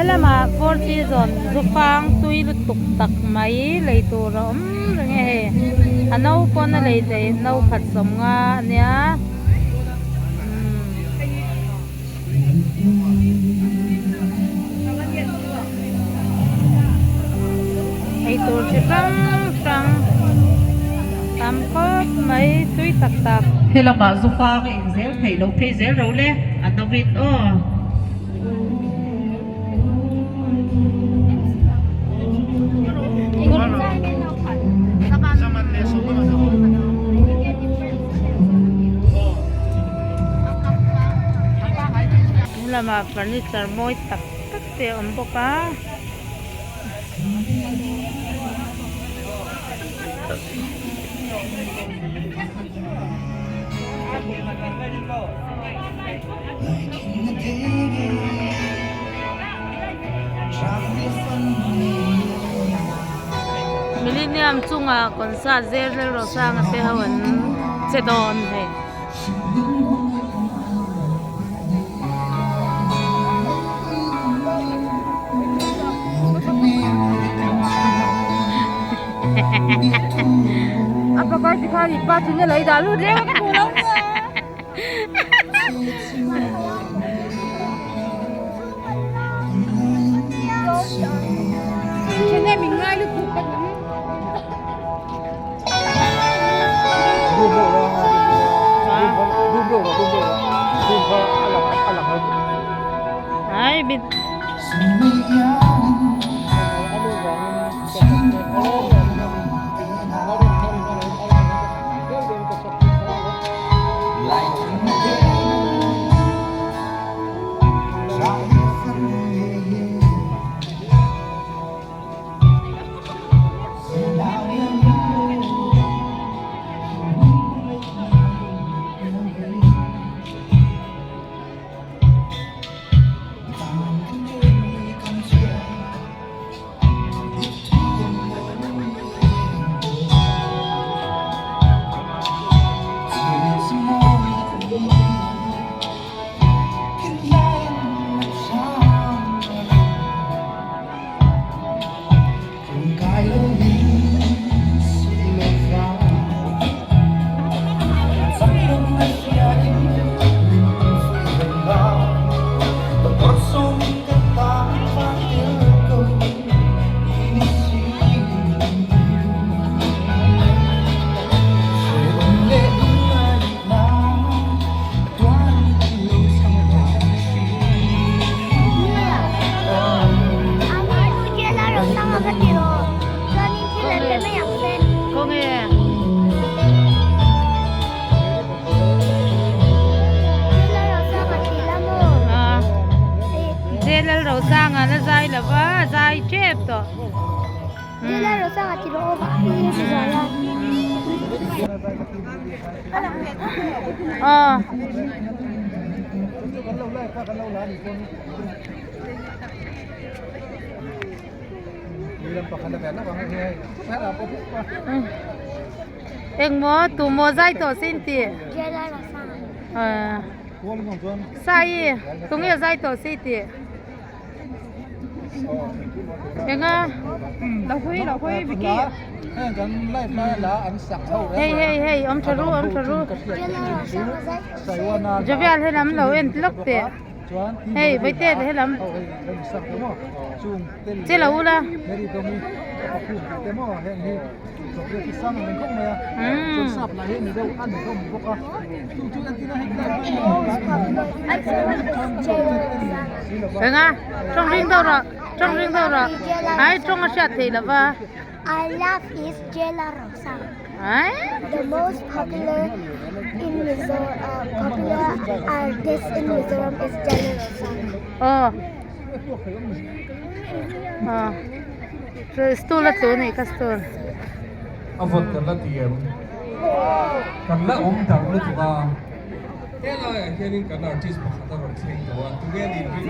là mà four season giúp phang tui lu tục tắc mấy lấy tu rồi rồi nghe anh nấu con nó lấy để nấu phật sống nga nhá ấy tu chỉ phang phang tam có mấy tui tắc tắc thế là mà giúp phang cái dễ thấy đâu thấy dễ rồi lẽ anh đâu biết là mà furniture môi tắc tắc thì bộ cá Millennium chung còn sa zer rồi sang te hawan che don he apa ba ti khali ba tu ne lai da lu re ka tu lo che ne mình ngai lu tu ka ai biết rồi sang nó dai là vá dai chép to. Thế là rồi sang thì nó bạc đi rồi là. Em mua tụ mua dai to xin tiền. Thế là rồi sang. Sai, tụ nghe dai to xin tiền. Em à, lão khuy Vicky hey, ông charu. Thế là rồi sang rồi. Giờ về hay lắm lâu em lắc tiền. Hey, bây giờ hay lắm. Chế là u la. Nga, trong riêng đâu rồi, ai trong cái sạch thì là va. I love is Jela Rosa. Ai? The most popular in Mizoram, popular artist in Mizoram is Jela Rosa. Rồi stool là chỗ này, cái stool. Avot kan la tiam kan la thang lu tuwa thế là hianin kan artist pakhat ron thleng tuwa tu ge ni rin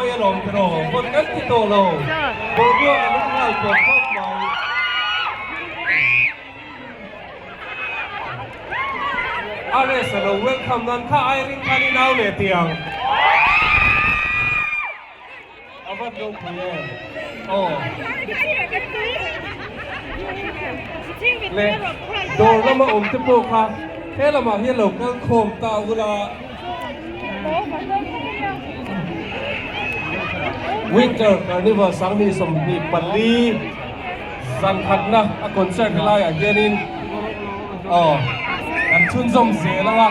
ไม่ยอมกระโดดคนกันที่โตโลโดนเรื่องอนุรักษ์เกิดเข้ามาอะไรสโลเวลคำนั้นข้าไอริงคานินาวเนี่ยเตียงอาวัดลงเพียงโอ้เลยโดนแล้วมาอมจมูกครับเฮ้เรามาเฮียหลงก็โคมตากุลาวินเตอร์การนิวสังมีสมบีปัลลีสันทัดนะอากอนเซิร์ตไล่อะเกนินอ๋ออันชุนสมเสียแล้ววะ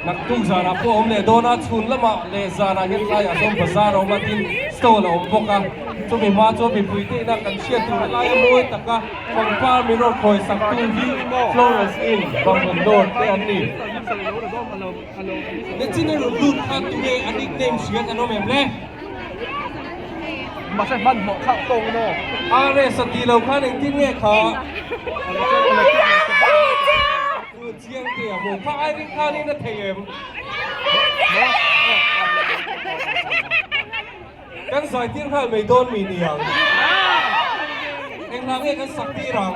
นักตุ้งสารพวกผมเนี่ยโดนอาชุนแล้วมาเลซานาเห็นไล่อะสมภาษาเรามาทิ้งสโตนเราพวกกันจะมีมาจะมีปุ๋ยที่นักกันเชียร์ตัวไล่มวยตะกะฟังฟ้ามีรถคอยสักตุ้งที่ฟลอเรนซ์อินบางคนโดนแต่อันนี้เนี่ยที่นี่เราดูทันตัวเองอันนี้เต็มเชียร์กันโน้มเล่มาใช่บ้านหมอข้าวตรงโน่อะไรสติเราข้าหนึ่งที่เนี่ยเขาฟูเจียงเตี่ยผมข้าไอ้ที่ข้านี่นะเทียมกันสายที่ข้าไม่โดนมีเดียงเองทางเองกันสักที่รัง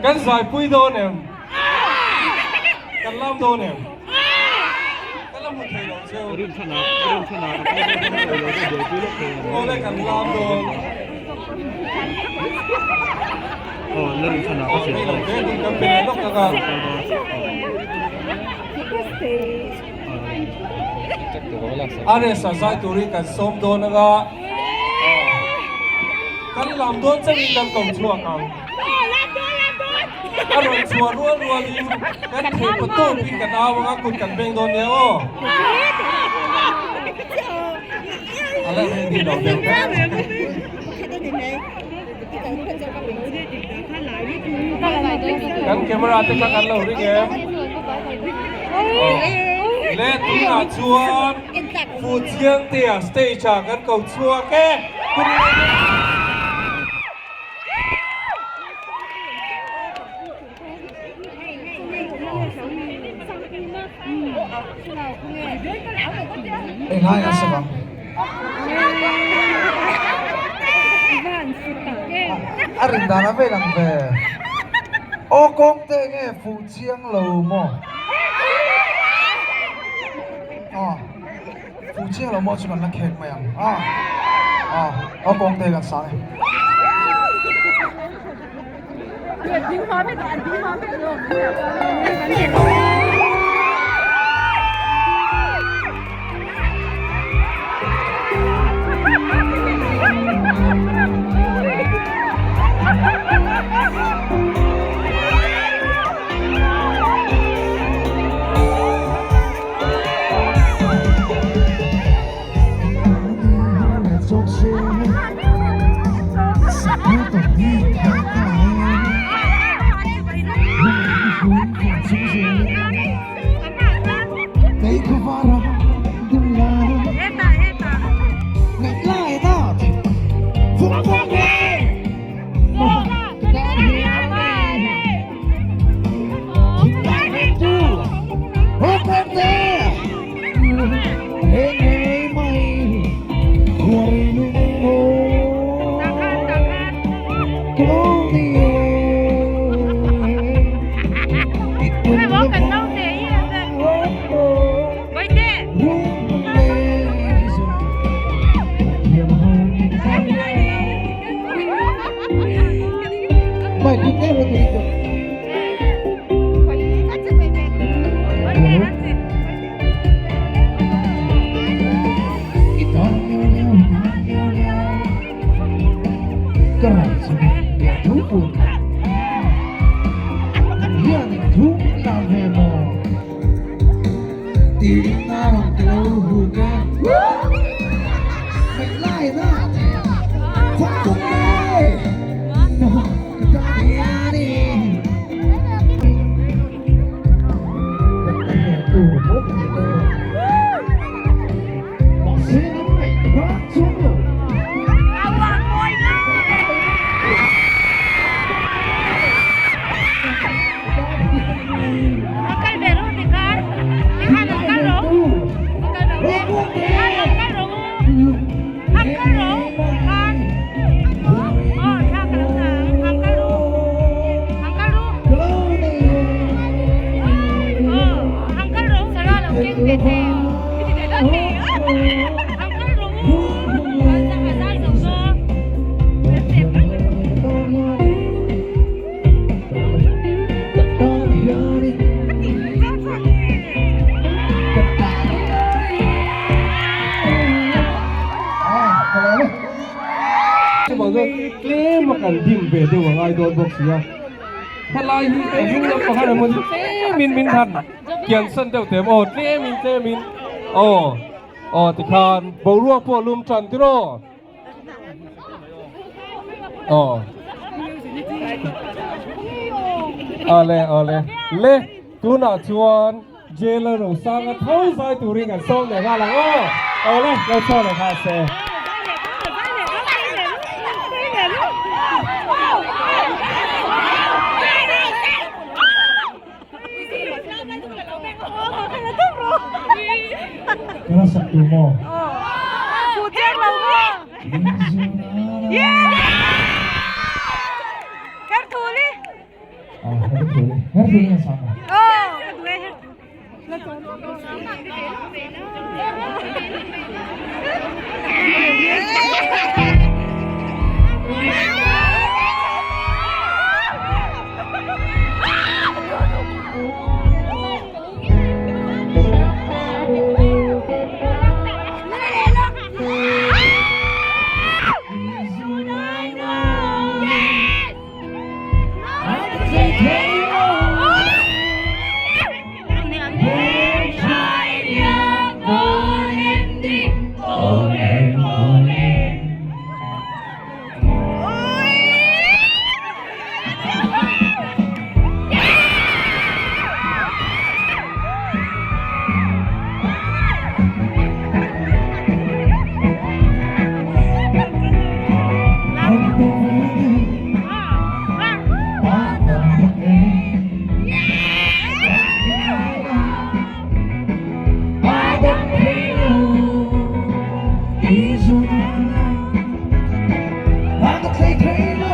กันสายปุ้ยโดนเองกันล่ำโดนเองกันล่ำหุ่นเทลเชียวเรื่องชนะโอ้เลยกันล่ำโดนโอ้เรื่องชนะก็เสีย ไม่หลงเด้ดีกันเป็นนกกระกันอะไรสายสายตุริกันส้มโดนนะกันลำโดนจะมีกันกลมชั่วกันอร่อยชัวรัวลิ้นกันเทประตูปินกันเอาว่าคุณกันเป็นโดนเนี้ยโอ้อะไรดีดอกเดียวกันเกมราติดกันเราหรือไงเล่ตุ้งอาชวนฟูเจียงเตี่ยสเตจกันเก่าชัวแกคุณไอ้นายอะไรบ้างอารินดานาเวลังเบโอ้กงเตงเอฟูเจียงโลโมอ๋อฟูเจียงโลโมชุกันนักเข่งมายังอ๋อโอ้กงเตกันสายทิ้งพร้อมให้ก่อนทิ้งพร้อมให้ลง จะบอกว่าเกล้มากันดิมเบดเดี๋ยวไอ้โดนบอกเสียถ้าไล่ที่อายุแล้วก็ให้เราหมดมินทันเกียนเส้นเดียวเต็มโอ้เจมินโอ้ติคานบรัวพวกลุมจันทิโร่เลยตูน่าชวนเจลล์เราสร้างกันทั้งสายตูริงกันส่งเลยว่าหลังเลยเราชอบเลยค่ะเซ่Rasa tumo. Putin mau mo. Yeah. Hertuli. Hertuli. Hertuli yang sama. Oh, kedua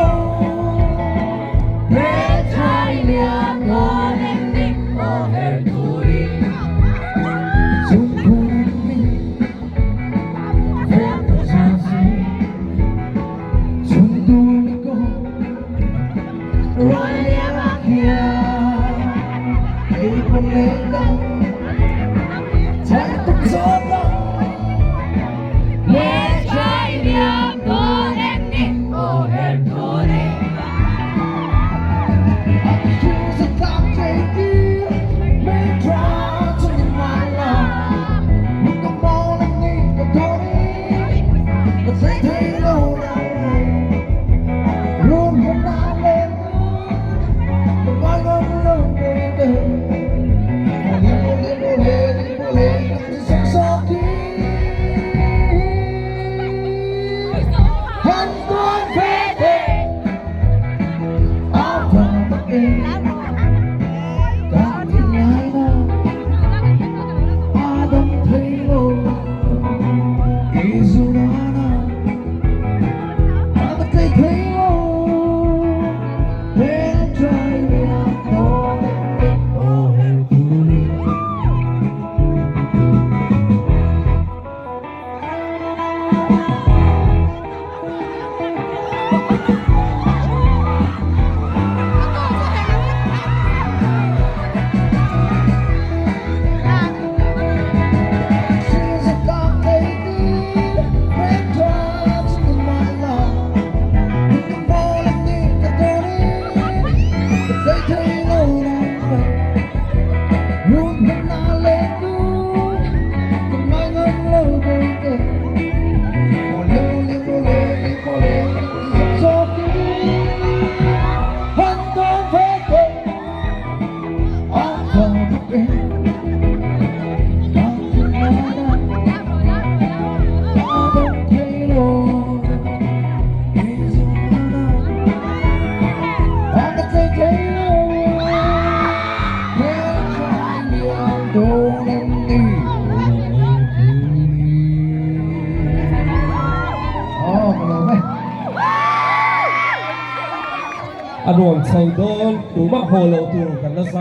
อารมณ์ใส่โดนถูมักโฮโลตูกันแล้ว